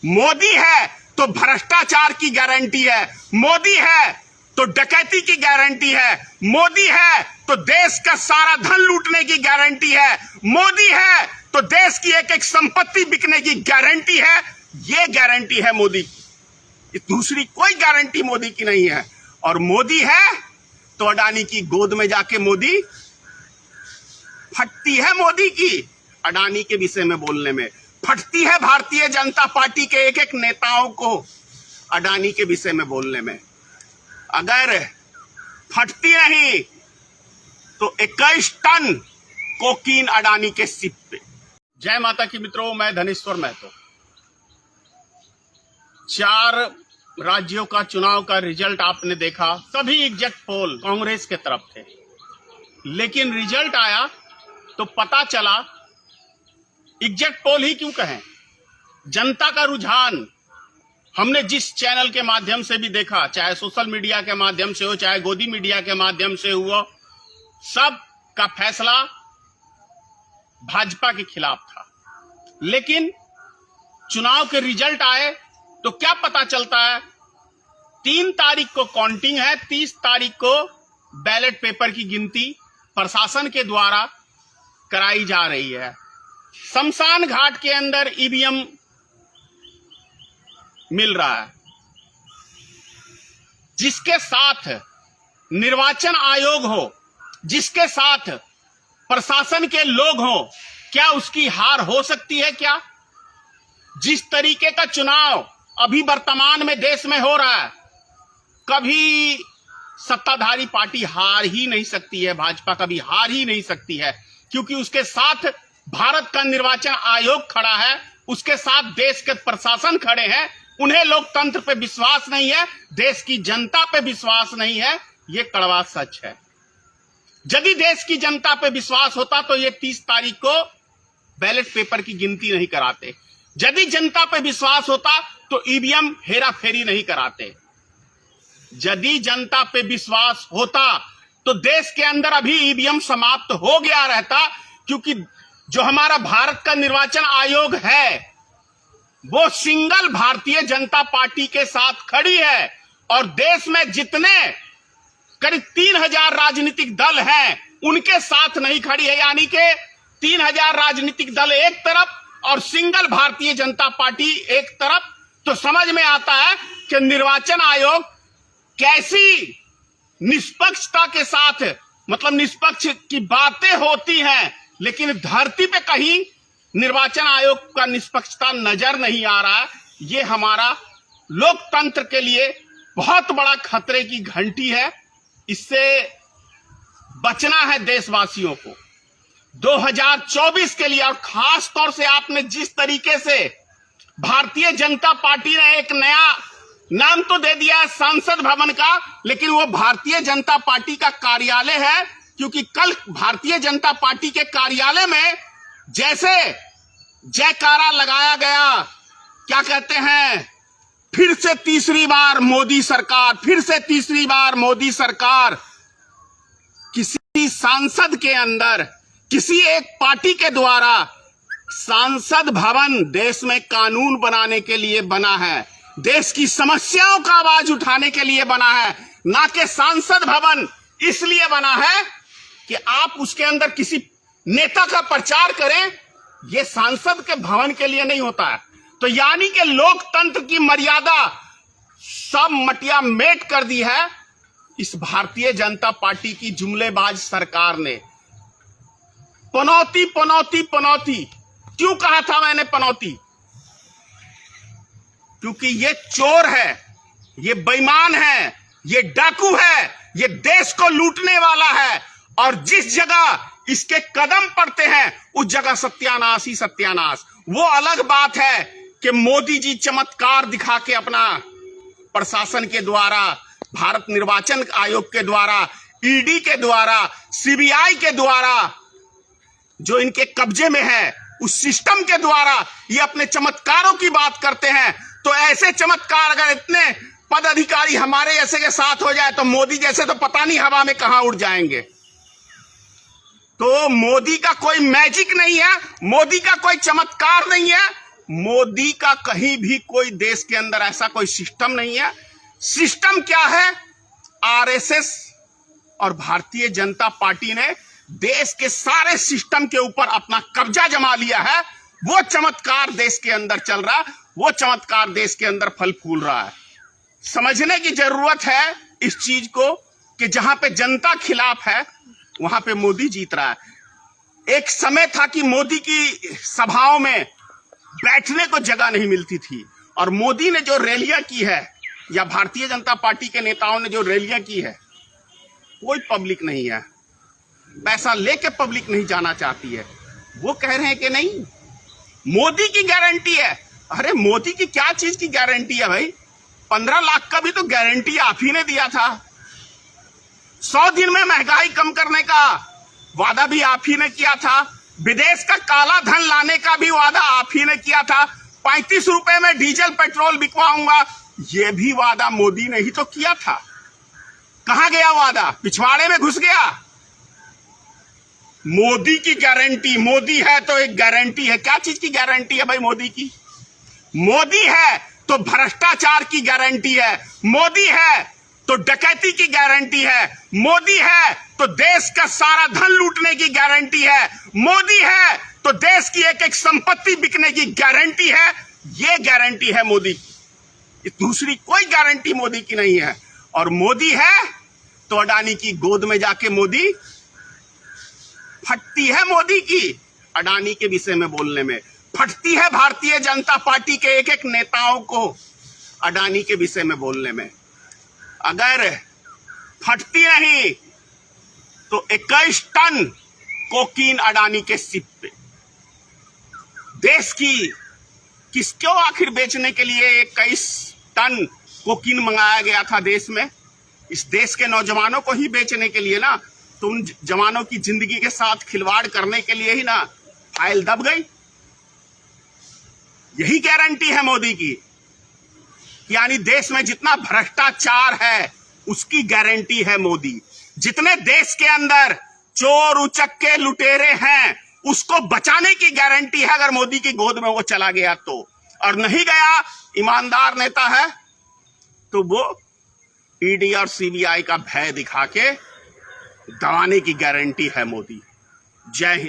मोदी है तो भ्रष्टाचार की गारंटी है, मोदी है तो डकैती की गारंटी है, मोदी है तो देश का सारा धन लूटने की गारंटी है, मोदी है तो देश की एक एक संपत्ति बिकने की गारंटी है। ये गारंटी है मोदी की, दूसरी कोई गारंटी मोदी की नहीं है। और मोदी है तो अडानी की गोद में जाके मोदी फटती है, मोदी की अडानी के विषय में बोलने में फटती है भारतीय जनता पार्टी के एक एक नेताओं को अडानी के विषय में बोलने में। अगर फटती नहीं तो 21 टन कोकीन अडानी के सिप पे। जय माता की मित्रों, मैं धनेश्वर महतो। 4 राज्यों का चुनाव का रिजल्ट आपने देखा, सभी एग्जैक्ट पोल कांग्रेस के तरफ थे, लेकिन रिजल्ट आया तो पता चला, एग्जैक्ट पोल ही क्यों कहें, जनता का रुझान हमने जिस चैनल के माध्यम से भी देखा, चाहे सोशल मीडिया के माध्यम से हो, चाहे गोदी मीडिया के माध्यम से हुआ, सब का फैसला भाजपा के खिलाफ था। लेकिन चुनाव के रिजल्ट आए तो क्या पता चलता है, 3 तारीख को काउंटिंग है, 30 तारीख को बैलेट पेपर की गिनती प्रशासन के द्वारा कराई जा रही है। शमशान घाट के अंदर ईवीएम मिल रहा है, जिसके साथ निर्वाचन आयोग हो, जिसके साथ प्रशासन के लोग हो, क्या उसकी हार हो सकती है? क्या जिस तरीके का चुनाव अभी वर्तमान में देश में हो रहा है, कभी सत्ताधारी पार्टी हार ही नहीं सकती है, भाजपा कभी हार ही नहीं सकती है, क्योंकि उसके साथ भारत का निर्वाचन आयोग खड़ा है, उसके साथ देश के प्रशासन खड़े हैं। उन्हें लोकतंत्र पे विश्वास नहीं है, देश की जनता पे विश्वास नहीं है, ये कड़वा सच है। यदि देश की जनता पे विश्वास होता तो ये 30 तारीख को बैलेट पेपर की गिनती नहीं कराते। यदि जनता पे विश्वास होता तो ईवीएम हेरा फेरी नहीं कराते। यदि जनता पे विश्वास होता तो देश के अंदर अभी ईवीएम समाप्त हो गया रहता, क्योंकि जो हमारा भारत का निर्वाचन आयोग है वो सिंगल भारतीय जनता पार्टी के साथ खड़ी है, और देश में जितने करीब 3000 राजनीतिक दल हैं उनके साथ नहीं खड़ी है। यानी कि 3000 राजनीतिक दल एक तरफ और सिंगल भारतीय जनता पार्टी एक तरफ। तो समझ में आता है कि निर्वाचन आयोग कैसी निष्पक्षता के साथ, मतलब निष्पक्ष की बातें होती हैं, लेकिन धरती पे कहीं निर्वाचन आयोग का निष्पक्षता नजर नहीं आ रहा है। ये हमारा लोकतंत्र के लिए बहुत बड़ा खतरे की घंटी है, इससे बचना है देशवासियों को 2024 के लिए। और खास तौर से आपने जिस तरीके से भारतीय जनता पार्टी ने एक नया नाम तो दे दिया है संसद भवन का, लेकिन वो भारतीय जनता पार्टी का कार्यालय है, क्योंकि कल भारतीय जनता पार्टी के कार्यालय में जैसे जयकारा लगाया गया, क्या कहते हैं, फिर से तीसरी बार मोदी सरकार, फिर से तीसरी बार मोदी सरकार। किसी सांसद के अंदर किसी एक पार्टी के द्वारा सांसद भवन देश में कानून बनाने के लिए बना है, देश की समस्याओं का आवाज उठाने के लिए बना है, ना कि सांसद भवन इसलिए बना है कि आप उसके अंदर किसी नेता का प्रचार करें। यह सांसद के भवन के लिए नहीं होता है। तो यानी कि लोकतंत्र की मर्यादा सब मटिया मेट कर दी है इस भारतीय जनता पार्टी की जुमलेबाज सरकार ने। पनौती पनौती पनौती, क्यों कहा था मैंने पनौती? क्योंकि ये चोर है, ये बेईमान है, ये डाकू है, ये देश को लूटने वाला है, और जिस जगह इसके कदम पड़ते हैं उस जगह सत्यानाश ही सत्यानाश। वो अलग बात है कि मोदी जी चमत्कार दिखा के अपना प्रशासन के द्वारा, भारत निर्वाचन आयोग के द्वारा, ईडी के द्वारा, सीबीआई के द्वारा, जो इनके कब्जे में है उस सिस्टम के द्वारा ये अपने चमत्कारों की बात करते हैं। तो ऐसे चमत्कार अगर इतने पद अधिकारी हमारे जैसे के साथ हो जाए तो मोदी जैसे तो पता नहीं हवा में कहां उड़ जाएंगे। तो मोदी का कोई मैजिक नहीं है, मोदी का कोई चमत्कार नहीं है, मोदी का कहीं भी कोई देश के अंदर ऐसा कोई सिस्टम नहीं है। सिस्टम क्या है? आरएसएस और भारतीय जनता पार्टी ने देश के सारे सिस्टम के ऊपर अपना कब्जा जमा लिया है। वो चमत्कार देश के अंदर चल रहा है, वो चमत्कार देश के अंदर फल फूल रहा है। समझने की जरूरत है इस चीज को कि जहां पे जनता खिलाफ है वहां पे मोदी जीत रहा है। एक समय था कि मोदी की सभाओं में बैठने को जगह नहीं मिलती थी, और मोदी ने जो रैलियां की है या भारतीय जनता पार्टी के नेताओं ने जो रैलियां की है, कोई पब्लिक नहीं है, पैसा लेके पब्लिक नहीं जाना चाहती है। वो कह रहे हैं कि नहीं, मोदी की गारंटी है। अरे मोदी की क्या चीज की गारंटी है भाई? 15 लाख का भी तो गारंटी आप ही ने दिया था। 100 दिन में महंगाई कम करने का वादा भी आप ही ने किया था। विदेश का काला धन लाने का भी वादा आप ही ने किया था। 35 रुपए में डीजल पेट्रोल बिकवाऊंगा, यह भी वादा मोदी ने ही तो किया था। कहां गया वादा? पिछवाड़े में घुस गया। मोदी की गारंटी, मोदी है तो एक गारंटी है। क्या चीज की गारंटी है भाई मोदी की? मोदी है तो भ्रष्टाचार की गारंटी है, मोदी है तो डकैती की गारंटी है, मोदी है तो देश का सारा धन लूटने की गारंटी है, मोदी है तो देश की एक एक संपत्ति बिकने की गारंटी है। ये गारंटी है मोदी की, दूसरी कोई गारंटी मोदी की नहीं है। और मोदी है तो अडानी की गोद में जाके मोदी फटती है। मोदी की अडानी के विषय में बोलने में फटती है भारतीय जनता पार्टी के एक एक नेताओं को अडानी के विषय में बोलने में। अगर फटती नहीं तो 21 टन कोकीन अडानी के शिप पे। देश की किसको आखिर बेचने के लिए 21 टन कोकीन मंगाया गया था देश में? इस देश के नौजवानों को ही बेचने के लिए ना। तो उन जवानों की जिंदगी के साथ खिलवाड़ करने के लिए ही ना फाइल दब गई। यही गारंटी है मोदी की, यानी देश में जितना भ्रष्टाचार है उसकी गारंटी है मोदी। जितने देश के अंदर चोर उचक्के लुटेरे हैं उसको बचाने की गारंटी है अगर मोदी की गोद में वो चला गया तो। और नहीं गया, ईमानदार नेता है तो वो ईडी और सीबीआई का भय दिखा के दबाने की गारंटी है मोदी। जय हिंद।